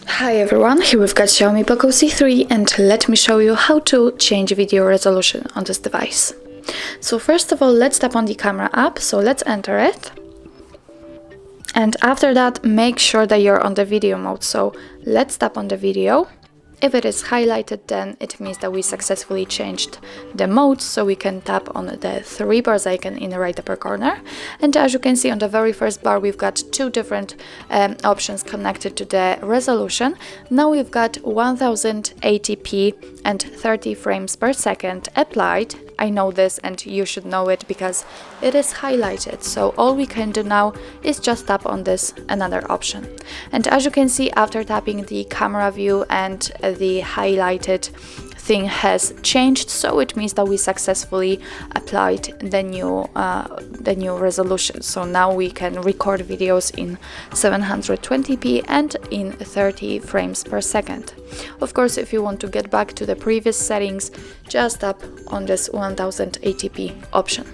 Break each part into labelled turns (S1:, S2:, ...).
S1: Hi everyone, here we've got Xiaomi POCO C3 and let me show you how to change video resolution on this device. So first of all, let's tap on the camera app, so let's enter it. And after that, make sure that you're on the video mode, so let's tap on the video. If it is highlighted, then it means that we successfully changed the mode, so we can tap on the three bars icon in the right upper corner. And as you can see on the very first bar, we've got two different options connected to the resolution. Now we've got 1080p and 30 frames per second applied. I know this and you should know it because it is highlighted, so all we can do now is just tap on this another option. And as you can see, after tapping, the camera view and the highlighted thing has changed, so it means that we successfully applied the new resolution. So now we can record videos in 720p and in 30 frames per second. Of course, if you want to get back to the previous settings, just tap on this 1080p option.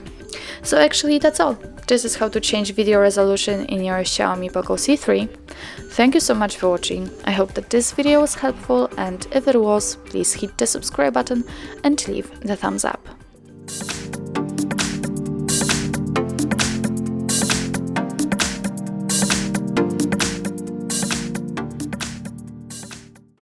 S1: So actually that's all. This is how to change video resolution in your Xiaomi POCO C3. Thank you so much for watching. I hope that this video was helpful, and if it was, please hit the subscribe button and leave the thumbs up.